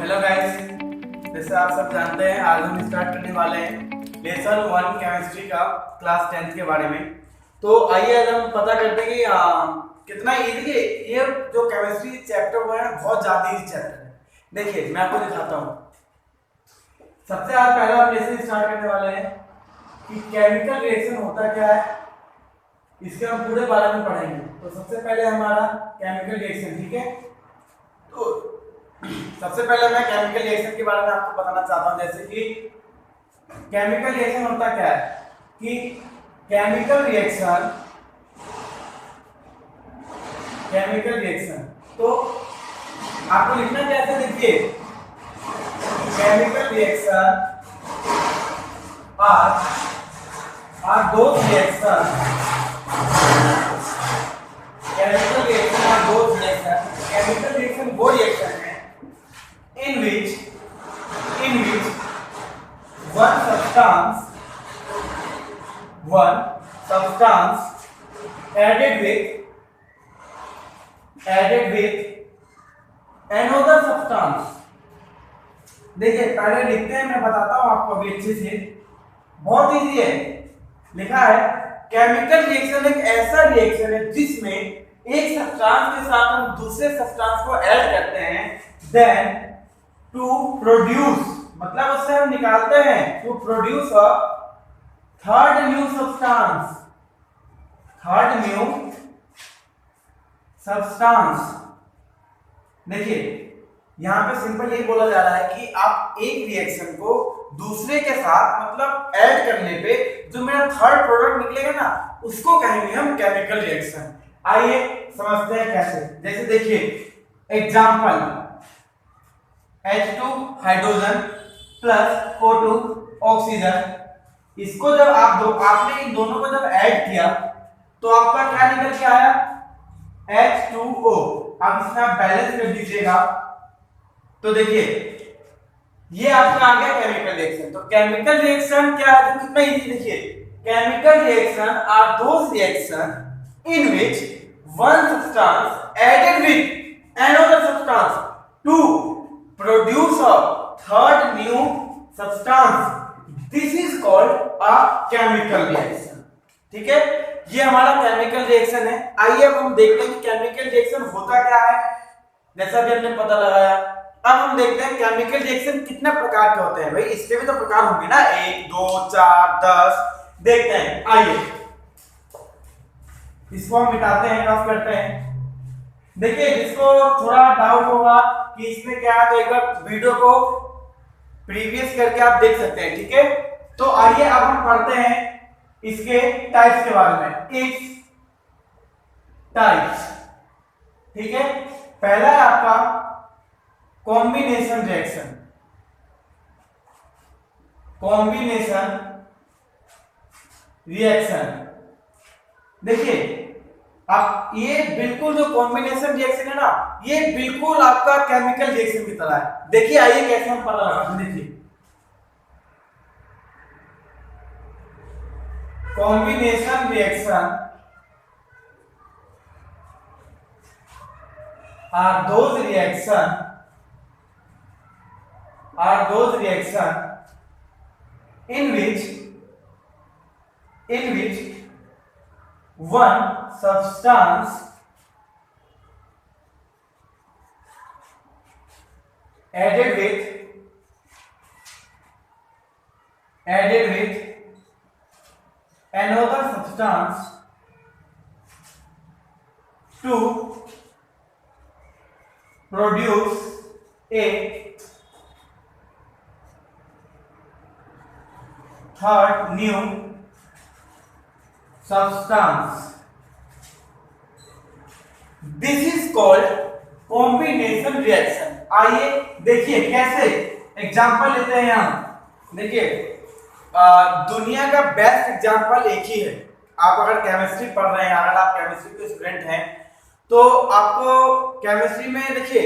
Hello guys, जैसे आप सब जानते हैं आज हम स्टार्ट करने वाले हैं लेसन 1 केमिस्ट्री का क्लास 10th के बारे में। तो आइए आज हम पता करते हैं कि कितना इजी है ये जो केमिस्ट्री चैप्टर 1 है। बहुत ज्यादा इजी चैप्टर है। देखिए मैं आपको दिखाता हूँ। सबसे आज पहला हम लेसन स्टार्ट करने वाले हैं कि केमिकल रिएक्शन होता क्या है, इसके हम पूरे बारे में पढ़ेंगे। तो सबसे पहले हमारा केमिकल रिएक्शन, ठीक है। तो सबसे पहले मैं केमिकल रिएक्शन के बारे में आपको बताना चाहता हूं। जैसे कि केमिकल रिएक्शन होता क्या है कि केमिकल रिएक्शन तो आपको लिखना कैसे, देखिए केमिकल रिएक्शन आर दो रिएक्शन, केमिकल रिएक्शन वो रिएक्शन है in which one substance added with another substance। देखिए पहले लिखते हैं, मैं बताता हूं आपको अभी अच्छे से। बहुत इजी है, लिखा है केमिकल रिएक्शन एक ऐसा रिएक्शन है जिसमें एक सब्सटेंस के साथ हम दूसरे सब्सटेंस को ऐड करते हैं, देन टू प्रोड्यूस, मतलब उससे हम निकालते हैं to produce a third new substance. देखिए यहां पे सिंपल ये बोला जा रहा है कि आप एक रिएक्शन को दूसरे के साथ मतलब ऐड करने पे जो मेरा थर्ड प्रोडक्ट निकलेगा ना, उसको कहेंगे हम केमिकल रिएक्शन। आइए समझते हैं कैसे। जैसे देखिए example H2 hydrogen plus O2 oxygen. इसको जब आपने इन दोनों को जब ऐड किया तो आपका क्या निकल के आया, H2O। अब इसमें आप बैलेंस कर दीजिएगा तो देखिए ये आपका आ गया केमिकल रिएक्शन। तो केमिकल रिएक्शन क्या है, तो कितना इजी। देखिए chemical reaction are those reaction in which one substance added with another substance to produce a third new substance, this is called a chemical reaction। ठीक है, ये हमारा केमिकल रिएक्शन है। आइए अब हम देखते हैं कि केमिकल रिएक्शन होता क्या है। जैसा कि हमने पता लगाया, अब हम देखते हैं केमिकल रिएक्शन कितने प्रकार के होते हैं। भाई इसके भी तो प्रकार होंगे ना, 1 2 4 10। देखते हैं, आइए इसको हम मिटाते हैं, रफ करते हैं। देखिए जिसको थोड़ा डाउट होगा कि इसमें क्या है, तो एक बार वीडियो को प्रीवियस करके आप देख सकते हैं, ठीक है। तो आइए अब हम पढ़ते हैं इसके टाइप्स के बारे में। इट्स टाइप्स, ठीक है। पहला है आपका कॉम्बिनेशन रिएक्शन। देखिए आप ये बिल्कुल जो कॉम्बिनेशन रिएक्शन है ना, ये बिल्कुल आपका केमिकल रिएक्शन की तरह है। देखिए आइए कैसे हम पता लगाते हैं। देखिए combination reaction are those reaction in which one substance added with another substance to produce a third new substance, this is called combination reaction। आइए देखिए कैसे, एग्जांपल लेते हैं हम। देखिए दुनिया का बेस्ट एग्जांपल एक ही है। आप अगर केमिस्ट्री पढ़ रहे हैं, अगर आप केमिस्ट्री के स्टूडेंट हैं, तो आपको केमिस्ट्री में देखिए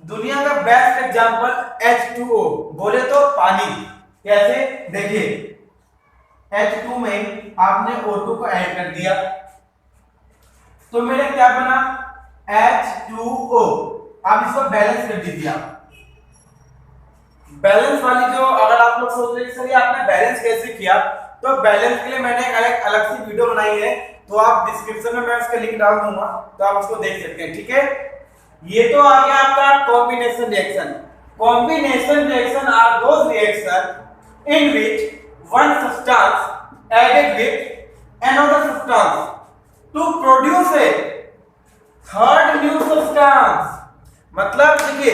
दुनिया का बेस्ट एग्जांपल H2O बोले तो पानी। कैसे, देखिए H2 में आपने O2 को ऐड कर दिया तो मेरा क्या बना, H2O। अब इसको बैलेंस कर दीजिए आप। बैलेंस वाली जो, अगर आप लोग सोच रहे हैं सर ये आपने बैलेंस कैसे किया, तो बैलेंस के लिए मैंने एक अलग सी वीडियो बनाई है, तो आप डिस्क्रिप्शन में मैं उसका लिंक डाल दूंगा, तो आप उसको देख सकते हैं। ठीक है, ये तो आ गया आपका combination reaction. Combination reaction are those reaction in which one substance added with another substance to produce a third new substance. मतलब देखिए,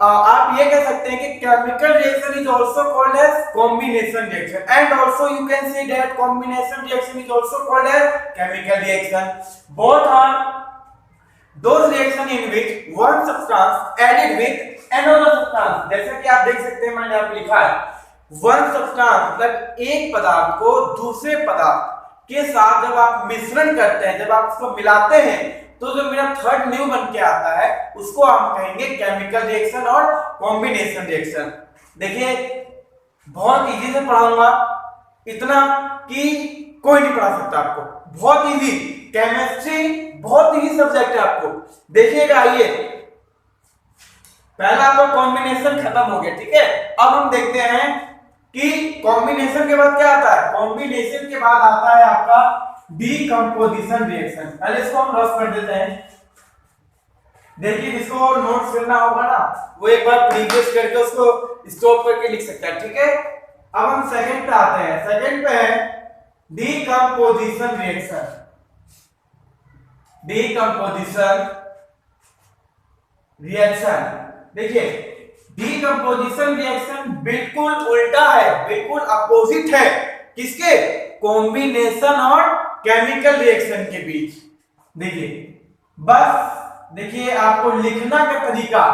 आप ये कह सकते हैं कि chemical reaction is also called as combination reaction, and also you can say that combination reaction is also called as chemical reaction. Both are those reaction in which one substance added with another substance। जैसे कि आप देख सकते हैं, मैंने यहाँ पे लिखा है one substance, मतलब एक पदार्थ को दूसरे पदार्थ के साथ जब आप मिश्रण करते हैं, जब आप उसको मिलाते हैं, तो जो मेरा थर्ड न्यू बन के आता है उसको हम कहेंगे केमिकल रिएक्शन और कॉम्बिनेशन रिएक्शन। देखिए, बहुत इजी से पढ़ाऊंगा, इतना कि कोई नहीं पढ़ा सकता आपको, बहुत इजी। केमिस्ट्री बहुत इजी सब्जेक्ट है आपको। देखिएगा, आइए, पहला आपका कॉम्बिनेशन खत्म हो गया। ठीक है, अब हम देखते हैं कि कॉम्बिनेशन के बाद क्या आता है। कॉम्बिनेशन के बाद आता है आपका डीकंपोजिशन रिएक्शन। पहले इसको हम रफ कर देते हैं। देखिए, जिसको नोट्स करना होगा ना, वो एक बार प्रीवियस करके उसको स्टॉप करके लिख सकता है। ठीक है, अब हम सेकंड पे आते हैं। सेकंड पे है डीकंपोजिशन रिएक्शन। डीकंपोजिशन रिएक्शन, देखिए, डीकंपोजिशन रिएक्शन बिल्कुल उल्टा है, बिल्कुल अपोजिट है किसके, कॉम्बिनेशन और केमिकल रिएक्शन के बीच। देखिए, बस देखिए, आपको लिखना का तरीका,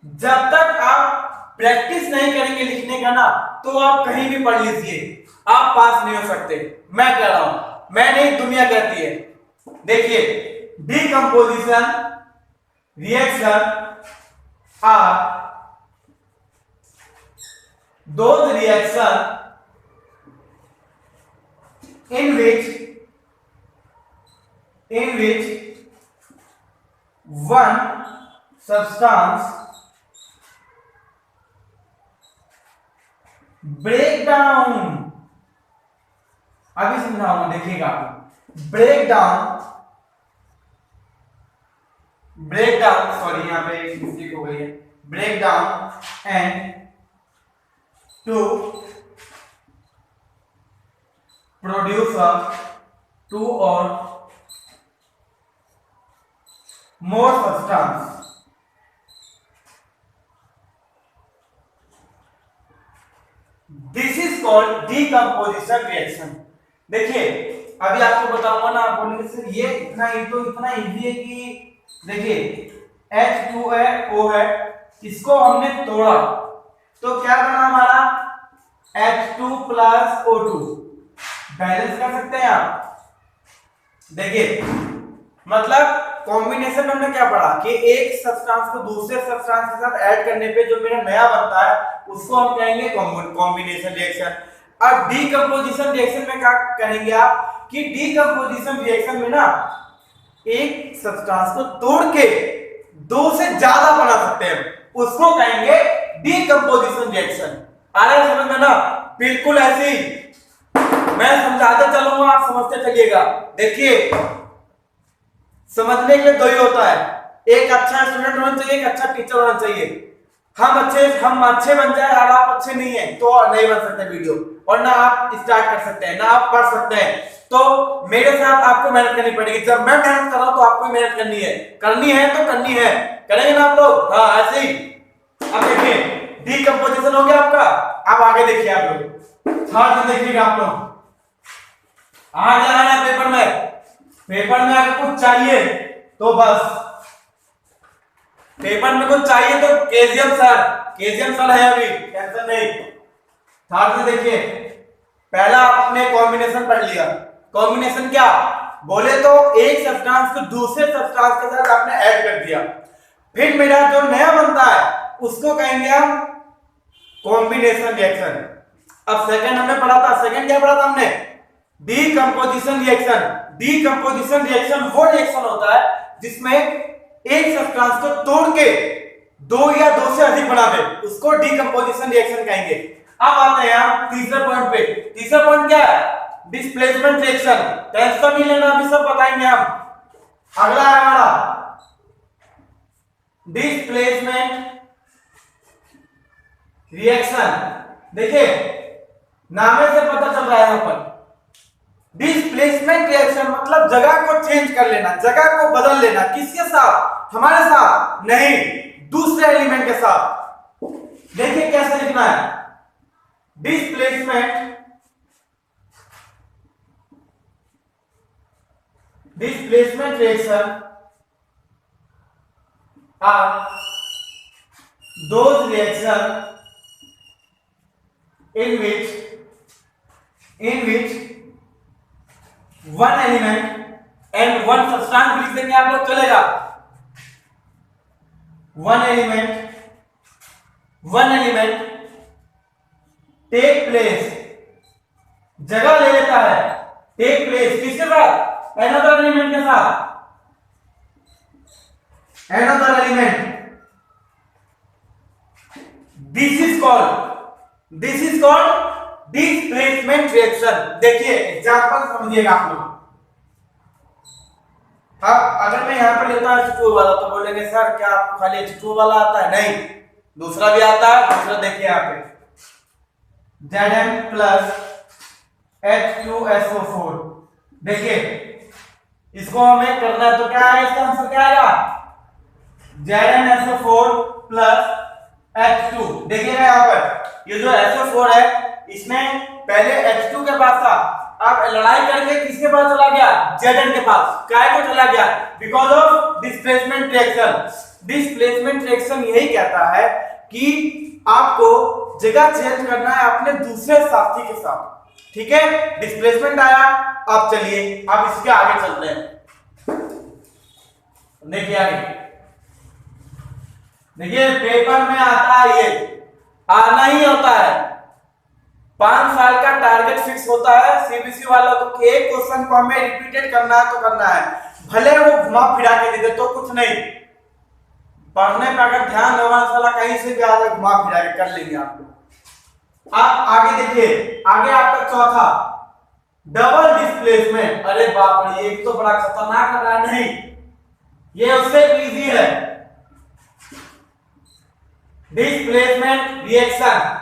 जब तक आप प्रैक्टिस नहीं करेंगे लिखने का ना, तो आप कहीं भी पढ़ लीजिए, आप पास नहीं हो सकते। मैं कह रहा हूं, मैं नहीं, दुनिया कहती है। देखिए, decomposition reaction are those reaction in which one substance break down, अभी समझाऊंगा, देखिएगा, ब्रेक डाउन, सॉरी यहाँ पे एक मिस्टेक हो गई है, break down and to produce two or more substance. This is called decomposition reaction. देखिए, अभी आपको बताऊंगा ना, आप बोलेंगे सर ये इतना इजी है कि, देखिए, H2O है, इसको हमने तोड़ा तो क्या बना हमारा, H2 प्लस O2। बैलेंस कर सकते हैं आप। देखिए, मतलब कॉम्बिनेशन में हमने क्या पढ़ा कि एक सब्सटेंस को दूसरे सब्सटेंस के साथ ऐड करने पे जो मेरा नया बनता है उसको हम कहेंगे कॉम्बिनेशन रिएक्शन। अब डीकंपोजिशन रिएक्शन में क्या करेंगे आप कि डीकंपोजिशन रिएक्शन में ना एक सब्सटेंस को तोड़ के दो से ज्यादा बना सकते हैं, उसको कहेंगे डीकंपोजिशन रिएक्शन। आ रहा है समझ में ना, बिल्कुल ऐसे ही मैं समझाते चलूंगा, आप समझते चलिएगा। देखिए, समझने के लिए दो ही होता है, एक अच्छा स्टूडेंट होना चाहिए, एक अच्छा टीचर होना चाहिए। हम अच्छे बन जाए और आप अच्छे नहीं है तो नहीं बन सकते वीडियो, और ना आप स्टार्ट कर सकते हैं, ना आप पढ़ सकते हैं। तो मेरे साथ आपको मेहनत करनी पड़ेगी। जब मैं मेहनत कर रहा हूं तो आपको मेहनत करनी है तो करनी है, करेंगे ना आप लोग। हाँ, ऐसे ही। अब देखिए, डीकंपोजिशन हो गया आपका। अब आगे देखिए, आप लोग थर्ड में देखिएगा, आप लोग आ जाना पेपर में अगर कुछ चाहिए तो बस, पेपर में कुछ चाहिए तो केजीएम सर है, अभी टेंशन नहीं। थर्ड में देखिए, पहला आपने कॉम्बिनेशन पढ़ लिया। कॉम्बिनेशन क्या बोले तो एक सब्सटेंस को दूसरे सब्सटेंस के साथ आपने ऐड कर दिया, फिर मेरा जो नया बनता है उसको कहेंगे हम कॉम्बिनेशन रिएक्शन। अब सेकंड हमने पढ़ा था, सेकंड क्या पढ़ा था हमने, डीकंपोजिशन रिएक्शन। डीकंपोजिशन रिएक्शन वो रिएक्शन होता है जिसमें एक सब्सटेंस को तोड़ के दो या दो से अधिक बना दे उसको डीकंपोजिशन रिएक्शन कहेंगे। अब आते हैं हम तीसरे पॉइंट पे। तीसरा पॉइंट क्या है? Displacement reaction. टेंशन नहीं लेना, अभी सब बताएंगे हम। अगला है हमारा डिस्प्लेसमेंट रिएक्शन। देखिए नामे से पता चल रहा है यहां पर डिस्प्लेसमेंट रिएक्शन मतलब जगह को चेंज कर लेना, जगह को बदल लेना। किसके साथ? हमारे साथ नहीं, दूसरे एलिमेंट के साथ। देखिए कैसे लिखना है। Displacement reaction are those reaction in which one element and one substance लिख देंगे आप लोग, चलेगा। one element take place, जगह ले लेता है। take place किसके साथ? another element के साथ। another element, this is called displacement reaction। देखिए एग्जांपल समझिएगा आप लोग। अब अगर मैं यहां पर लेता हूं H2O वाला तो बोलेंगे सर क्या आपको खाली H2O वाला आता है? नहीं, दूसरा भी आता है। दूसरा देखिए यहां पे Zn plus H2SO4। देखिए इसको हमें करना है तो क्या है, इसका आंसर क्या आएगा? ZnSO4 plus H2। देखिएगा यहाँ पर ये जो SO4 है इसमें पहले H2 के पास था, अब लड़ाई करके किसके पास चला गया? Zn के पास। काय को चला गया? Because of displacement reaction. Displacement reaction यही कहता है कि आपको जगह चेंज करना है अपने दूसरे साथी के साथ। ठीक है, डिस्प्लेसमेंट आया। अब चलिए अब इसके आगे चलते हैं। देखिए आगे, देखिए पेपर में आता है, ये आना ही होता है। 5 साल का टारगेट फिक्स होता है सीबीएसई वालों को कि एक क्वेश्चन को हमें रिपीटेड करना है तो करना है, भले वो घुमा फिरा के दे दे तो कुछ नहीं। पढ़ने पे अगर ध्यान होगा साला कहीं से भी आगे घुमा फिरा के कर लेंगे आप लोग। आप आगे देखिए, आगे आपका चौथा डबल डिस्प्लेसमेंट। अरे बाप रे, ये तो बड़ा खतरनाक लग रहा है। नहीं, ये उससे इजी है। Displacement reaction.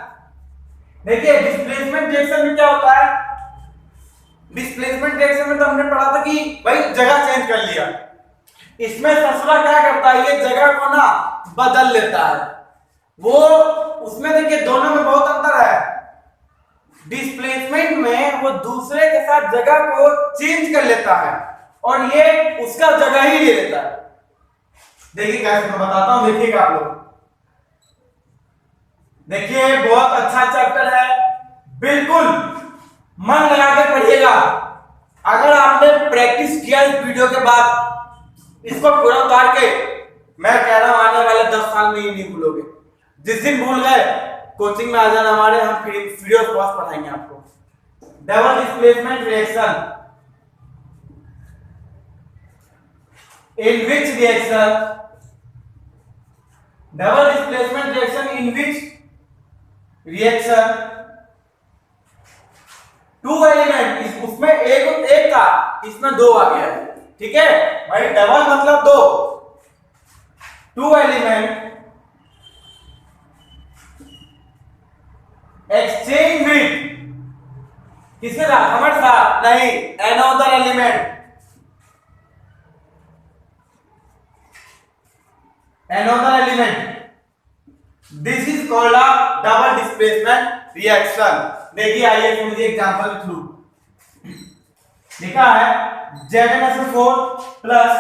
देखिए डिस्प्लेसमेंट रिएक्शन में क्या होता है? डिस्प्लेसमेंट रिएक्शन में तो हमने पढ़ा था कि भाई जगह चेंज कर लिया। इसमें ससुरा क्या करता है? ये जगह को ना बदल लेता है। वो उसमें देखिए दोनों में बहुत अंतर है। डिस्प्लेसमेंट में वो दूसरे के साथ जगह को चेंज कर लेता है और ये उसका जगह ही ले लेता है। देखिए कैसे मैं बताता हूं, देखिएगा आप लोग। देखिए बहुत अच्छा चैप्टर है, बिल्कुल मन लगा के पढ़िएगा। अगर आपने प्रैक्टिस किया इस वीडियो के बाद, इसको पूरा उतार के, मैं कह रहा हूं आने वाले 10 साल में ही नहीं भूलोगे। जिस दिन भूल गए कोचिंग में आ जाना हमारे, हम वीडियो क्लास पढ़ाएंगे आपको। Double displacement reaction in which reaction, double displacement reaction in which reaction two element, उसमें एक था, इसमें 2 आ गया। ठीक है भाई, डबल मतलब 2। टू एलिमेंट एक्सचेंज विथ, किसके साथ? हमारे साथ नहीं, another element, another element, this is called a double displacement reaction। देखिए आइए समझिए एग्जांपल के थ्रू। लिखा है ZnSO4 प्लस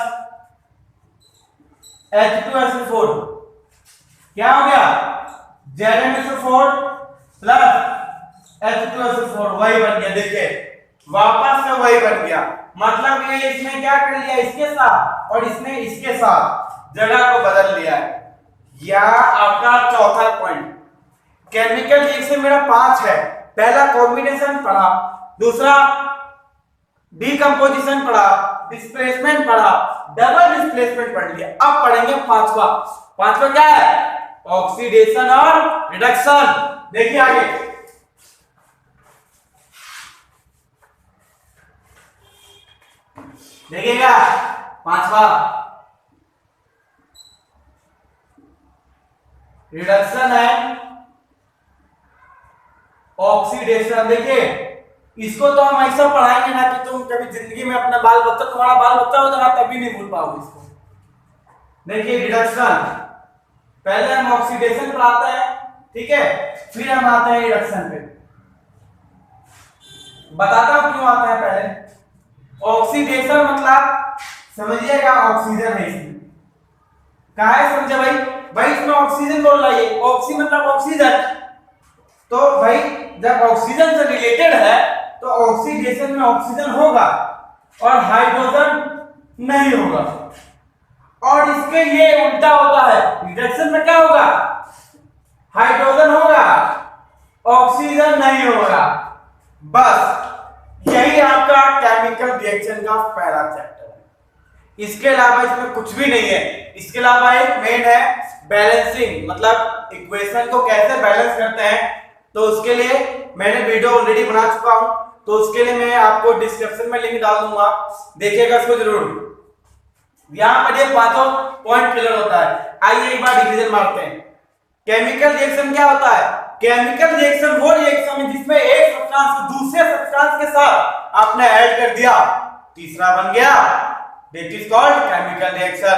H2SO4। क्या हो गया? ZnSO4 प्लस H2SO4 वही बन गया। देखिए वापस से वही बन गया। मतलब ये इसने क्या कर लिया? इसके साथ और इसने इसके साथ जगह को बदल लिया है। या आपका चौथा पॉइंट। केमिकल रिएक्शन मेरा 5 है। पहला कॉम्बिनेशन पढ़ा, दूसरा डीकंपोजिशन पढ़ा, डिस्प्लेसमेंट पढ़ा, डबल डिस्प्लेसमेंट पढ़ लिया। अब पढ़ेंगे पांचवा। पांचवा क्या है? ऑक्सीडेशन और रिडक्शन। देखिए आगे, देखिएगा पांचवा, रिडक्शन है ऑक्सीडेशन। देखिए इसको तो हम ऐसा पढ़ाएंगे ना कि तुम कभी जिंदगी में अपना बाल बच्चा, तुम्हारा बाल बच्चा होगा ना, तभी नहीं भूल पाओगे इसको। देखिए रिडक्शन, पहले हम ऑक्सीडेशन पढ़ाते हैं, ठीक है, फिर हम आते हैं रिडक्शन पे। बताता हूं क्यों आते हैं पहले। ऑक्सीडेशन मतलब समझिएगा ऑक्सीजन है इसमें। कहा है समझे भाई? भाई इसमें ऑक्सीजन बोल रहा है, ऑक्सी मतलब ऑक्सीजन। तो भाई जब ऑक्सीजन से रिलेटेड है तो ऑक्सीडेशन में ऑक्सीजन होगा और हाइड्रोजन नहीं होगा। और इसके ये उल्टा होता है, रिडक्शन में क्या होगा? हाइड्रोजन होगा, ऑक्सीजन नहीं होगा। बस यही आपका केमिकल रिएक्शन का पहला चैप्टर है। इसके अलावा इसमें कुछ भी नहीं है। इसके अलावा एक मेन है बैलेंसिंग, मतलब इक्वेशन को कैसे बैलेंस करते हैं। तो उसके लिए मैंने वीडियो ऑलरेडी बना चुका हूं, तो उसके लिए मैं आपको डिस्क्रिप्शन में लिंक डाल दूंगा, देखिएगा इसको जरूर। यहां पर ये पांचों पॉइंट क्लियर होता है। आइए एक बार डिवीजन मारते हैं। केमिकल रिएक्शन क्या होता है? केमिकल रिएक्शन वो रिएक्शन है जिसमें एक सब्सटेंस को दूसरे सब्सटेंस के साथ आपने ऐड कर दिया, तीसरा बन गया, that is called chemical reaction.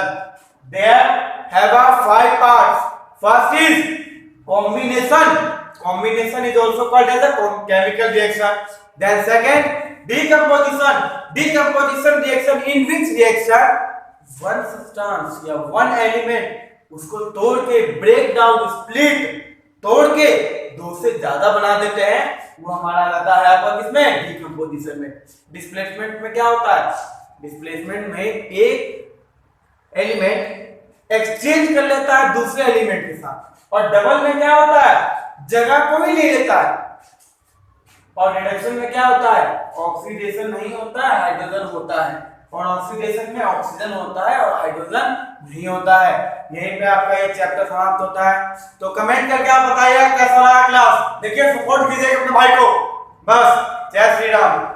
There have a 5 parts. First is combination, combination is also called as a chemical reaction. Then second, decomposition, decomposition reaction in which reaction one substance या one element उसको तोड़ के break down, split, तोड़ के दो से ज्यादा बना देते हैं, वो हमारा रहता है आपका किसमें? decomposition में। डिस्प्लेसमेंट में क्या होता है? डिस्प्लेसमेंट में एक एलिमेंट एक्सचेंज कर लेता है दूसरे एलिमेंट के साथ, और डबल में क्या होता है? जगह को ही ले लेता है। और रिडक्शन में क्या होता है? ऑक्सीडेशन नहीं होता है, हाइड्रोजन होता है। और ऑक्सीडेशन में ऑक्सीजन होता है और हाइड्रोजन नहीं होता है। यहीं पे आपका ये चैप्टर समाप्त होता है। तो कमेंट करके आप बताइए कैसा लगा क्लास। देखिए सपोर्ट कीजिएगा अपने भाई को। बस, जय श्री राम।